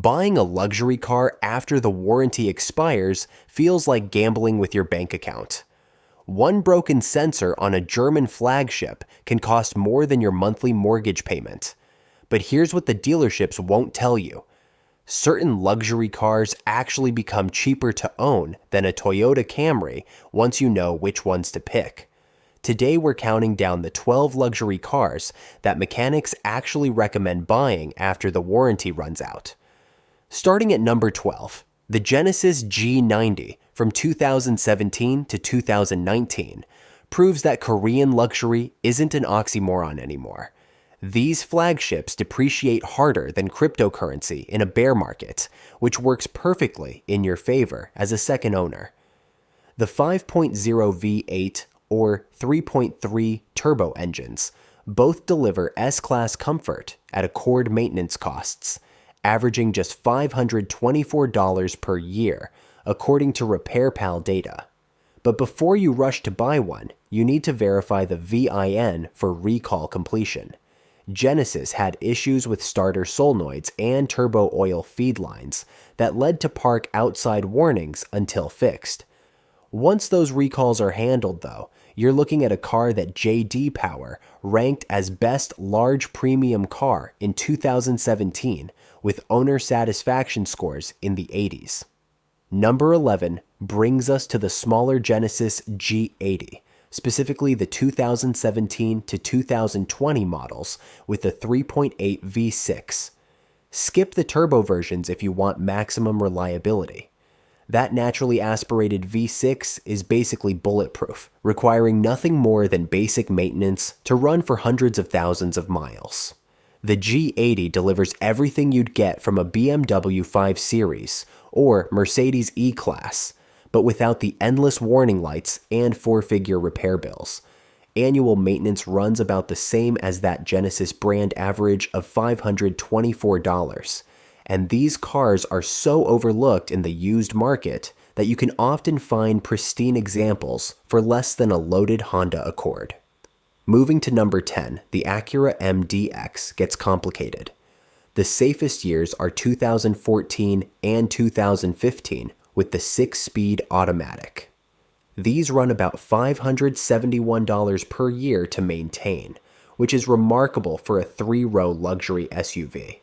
Buying a luxury car after the warranty expires feels like gambling with your bank account. One broken sensor on a German flagship can cost more than your monthly mortgage payment. But here's what the dealerships won't tell you. Certain luxury cars actually become cheaper to own than a Toyota Camry once you know which ones to pick. Today we're counting down the 12 luxury cars that mechanics actually recommend buying after the warranty runs out. Starting at number 12, the Genesis G90 from 2017 to 2019 proves that Korean luxury isn't an oxymoron anymore. These flagships depreciate harder than cryptocurrency in a bear market, which works perfectly in your favor as a second owner. The 5.0 V8 or 3.3 turbo engines both deliver S-Class comfort at Accord maintenance costs, averaging just $524 per year, according to RepairPal data. But before you rush to buy one, you need to verify the VIN for recall completion. Genesis had issues with starter solenoids and turbo oil feed lines that led to park outside warnings until fixed. Once those recalls are handled, though, you're looking at a car that J.D. Power ranked as best large premium car in 2017 with owner satisfaction scores in the 80s. Number 11 brings us to the smaller Genesis G80, specifically the 2017 to 2020 models with the 3.8 V6. Skip the turbo versions if you want maximum reliability. That naturally aspirated V6 is basically bulletproof, requiring nothing more than basic maintenance to run for hundreds of thousands of miles. The G80 delivers everything you'd get from a BMW 5 Series or Mercedes E-Class, but without the endless warning lights and four-figure repair bills. Annual maintenance runs about the same as that Genesis brand average of $524. And these cars are so overlooked in the used market that you can often find pristine examples for less than a loaded Honda Accord. Moving to number 10, the Acura MDX gets complicated. The safest years are 2014 and 2015 with the 6-speed automatic. These run about $571 per year to maintain, which is remarkable for a 3-row luxury SUV.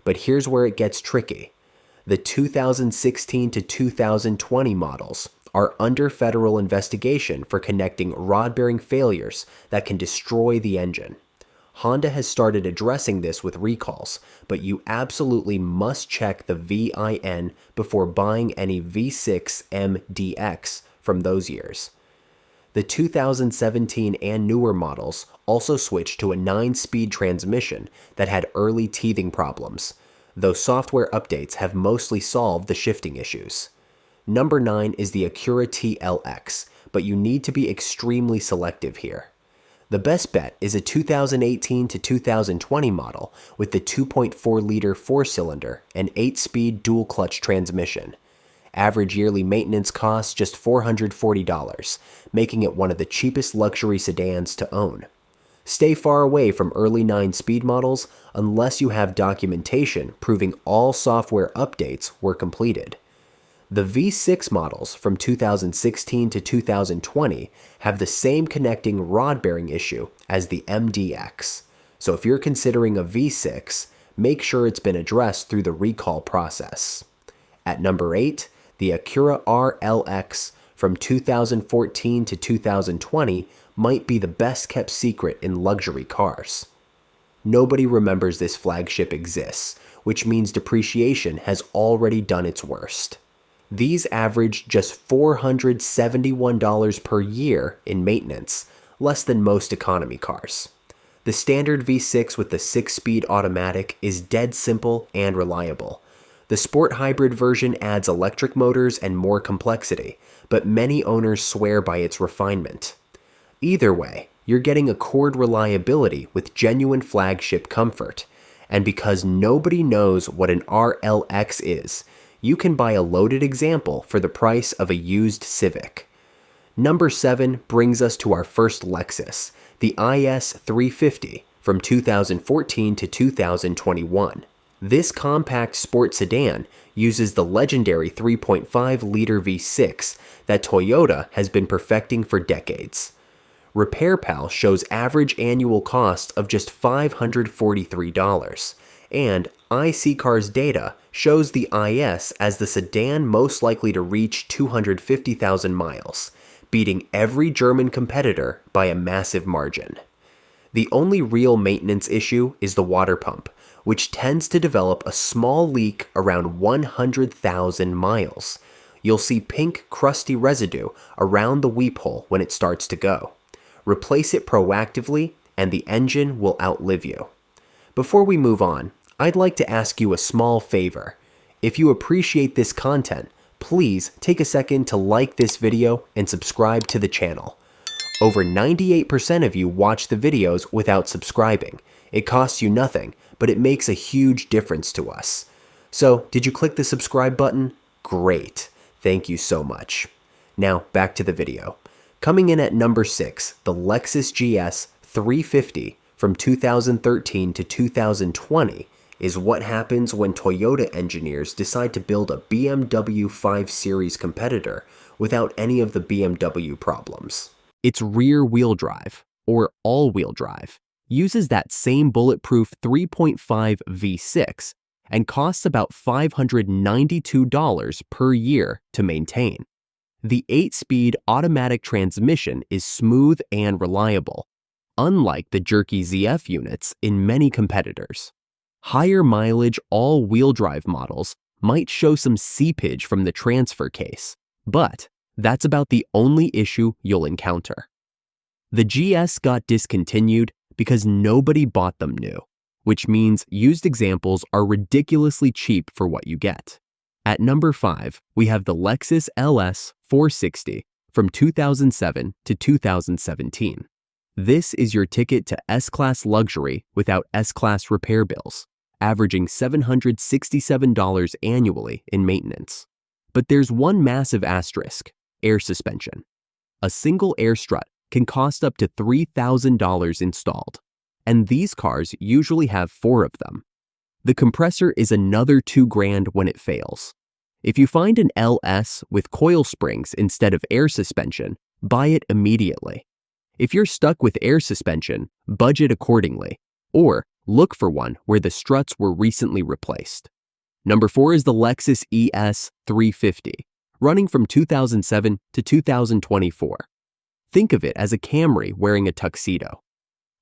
But here's where it gets tricky. The 2016 to 2020 models are under federal investigation for connecting rod-bearing failures that can destroy the engine. Honda has started addressing this with recalls, but you absolutely must check the VIN before buying any V6 MDX from those years. The 2017 and newer models also switched to a 9-speed transmission that had early teething problems, though software updates have mostly solved the shifting issues. Number 9 is the Acura TLX, but you need to be extremely selective here. The best bet is a 2018 to 2020 model with the 2.4-liter 4-cylinder and 8-speed dual-clutch transmission. Average yearly maintenance costs just $440, making it one of the cheapest luxury sedans to own. Stay far away from early 9-speed models unless you have documentation proving all software updates were completed. The V6 models from 2016 to 2020 have the same connecting rod-bearing issue as the MDX, so if you're considering a V6, make sure it's been addressed through the recall process. At number 8, the Acura RLX from 2014 to 2020 might be the best-kept secret in luxury cars. Nobody remembers this flagship exists, which means depreciation has already done its worst. These average just $471 per year in maintenance, less than most economy cars. The standard V6 with the 6-speed automatic is dead simple and reliable. The sport hybrid version adds electric motors and more complexity, but many owners swear by its refinement. Either way, you're getting Accord reliability with genuine flagship comfort, and because nobody knows what an RLX is, you can buy a loaded example for the price of a used Civic. Number 7 brings us to our first Lexus, the IS 350 from 2014 to 2021. This compact sport sedan uses the legendary 3.5-liter V6 that Toyota has been perfecting for decades. RepairPal shows average annual cost of just $543, and iSeeCars data shows the IS as the sedan most likely to reach 250,000 miles, beating every German competitor by a massive margin. The only real maintenance issue is the water pump, which tends to develop a small leak around 100,000 miles. You'll see pink, crusty residue around the weep hole when it starts to go. Replace it proactively, and the engine will outlive you. Before we move on, I'd like to ask you a small favor. If you appreciate this content, please take a second to like this video and subscribe to the channel. Over 98% of you watch the videos without subscribing. It costs you nothing, but it makes a huge difference to us. So, did you click the subscribe button? Great. Thank you so much. Now, back to the video. Coming in at number 6, the Lexus GS 350 from 2013 to 2020 is what happens when Toyota engineers decide to build a BMW 5 Series competitor without any of the BMW problems. Its rear-wheel drive, or all-wheel drive, uses that same bulletproof 3.5 V6 and costs about $592 per year to maintain. The 8-speed automatic transmission is smooth and reliable, unlike the jerky ZF units in many competitors. Higher mileage all-wheel drive models might show some seepage from the transfer case, but that's about the only issue you'll encounter. The GS got discontinued because nobody bought them new, which means used examples are ridiculously cheap for what you get. At number 5, we have the Lexus LS 460 from 2007 to 2017. This is your ticket to S-Class luxury without S-Class repair bills, averaging $767 annually in maintenance. But there's one massive asterisk: air suspension. A single air strut can cost up to $3,000 installed, and these cars usually have 4 of them. The compressor is another $2,000 when it fails. If you find an LS with coil springs instead of air suspension, buy it immediately. If you're stuck with air suspension, budget accordingly, or look for one where the struts were recently replaced. Number 4 is the Lexus ES 350, running from 2007 to 2024. Think of it as a Camry wearing a tuxedo.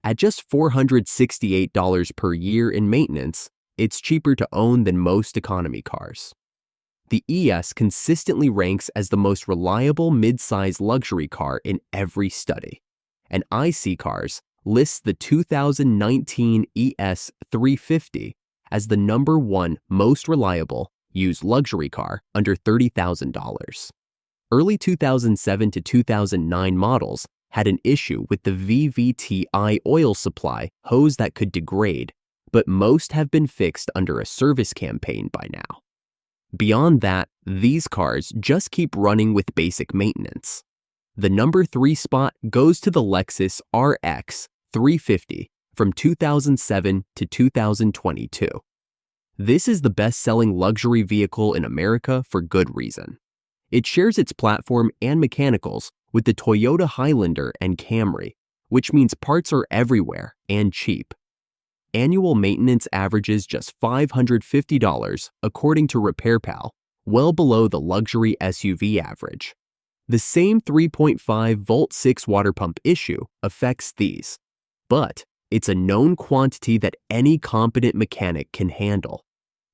At just $468 per year in maintenance, it's cheaper to own than most economy cars. The ES consistently ranks as the most reliable mid-size luxury car in every study, and iSeeCars lists the 2019 ES 350 as the number 1 most reliable used luxury car under $30,000. Early 2007 to 2009 models had an issue with the VVTi oil supply hose that could degrade, but most have been fixed under a service campaign by now. Beyond that, these cars just keep running with basic maintenance. The number 3 spot goes to the Lexus RX 350 from 2007 to 2022. This is the best-selling luxury vehicle in America for good reason. It shares its platform and mechanicals with the Toyota Highlander and Camry, which means parts are everywhere and cheap. Annual maintenance averages just $550 according to RepairPal, well below the luxury SUV average. The same 3.5-volt 6 water pump issue affects these, but it's a known quantity that any competent mechanic can handle.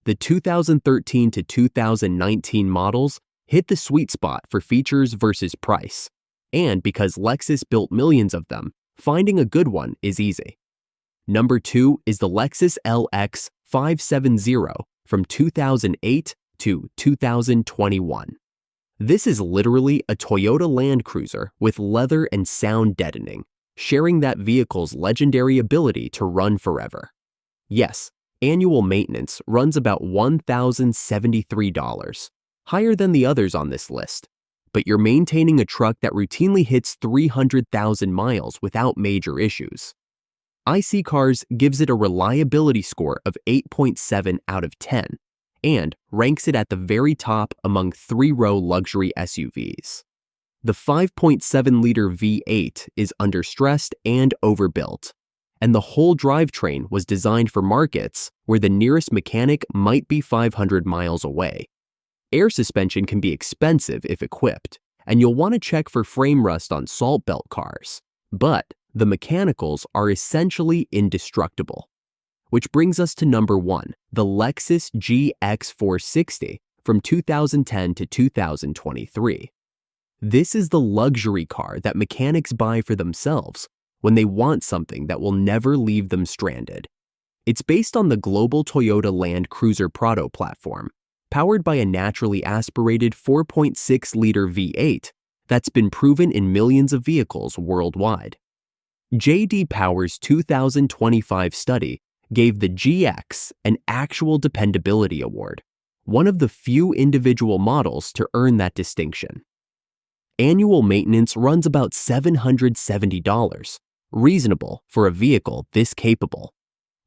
The 2013 to 2019 models hit the sweet spot for features versus price, and because Lexus built millions of them, finding a good one is easy. Number 2 is the Lexus LX 570 from 2008 to 2021. This is literally a Toyota Land Cruiser with leather and sound deadening, sharing that vehicle's legendary ability to run forever. Yes, annual maintenance runs about $1,073, higher than the others on this list, but you're maintaining a truck that routinely hits 300,000 miles without major issues. IC Cars gives it a reliability score of 8.7 out of 10 and ranks it at the very top among three-row luxury SUVs. The 5.7-liter V8 is understressed and overbuilt, and the whole drivetrain was designed for markets where the nearest mechanic might be 500 miles away. Air suspension can be expensive if equipped, and you'll want to check for frame rust on salt belt cars, but the mechanicals are essentially indestructible. Which brings us to number 1, the Lexus GX460 from 2010 to 2023. This is the luxury car that mechanics buy for themselves when they want something that will never leave them stranded. It's based on the global Toyota Land Cruiser Prado platform, powered by a naturally aspirated 4.6-liter V8 that's been proven in millions of vehicles worldwide. J.D. Power's 2025 study gave the GX an Actual Dependability Award, one of the few individual models to earn that distinction. Annual maintenance runs about $770, reasonable for a vehicle this capable.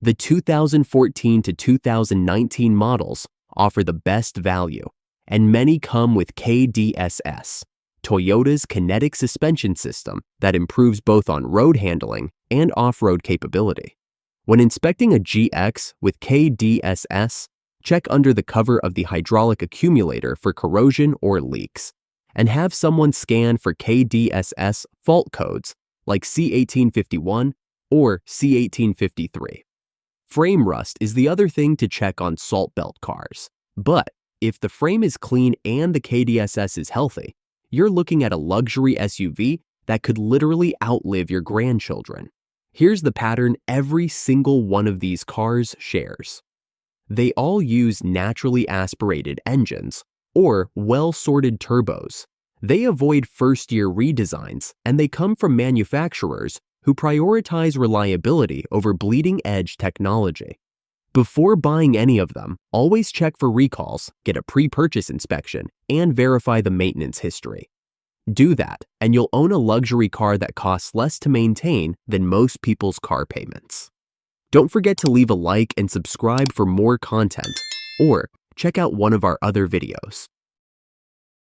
The 2014 to 2019 models offer the best value, and many come with KDSS, Toyota's kinetic suspension system that improves both on road handling and off-road capability. When inspecting a GX with KDSS, check under the cover of the hydraulic accumulator for corrosion or leaks, and have someone scan for KDSS fault codes like C1851 or C1853. Frame rust is the other thing to check on salt belt cars, but if the frame is clean and the KDSS is healthy, you're looking at a luxury SUV that could literally outlive your grandchildren. Here's the pattern every single one of these cars shares. They all use naturally aspirated engines or well-sorted turbos. They avoid first-year redesigns, and they come from manufacturers who prioritize reliability over bleeding-edge technology. Before buying any of them, always check for recalls, get a pre-purchase inspection, and verify the maintenance history. Do that, and you'll own a luxury car that costs less to maintain than most people's car payments. Don't forget to leave a like and subscribe for more content, or check out one of our other videos.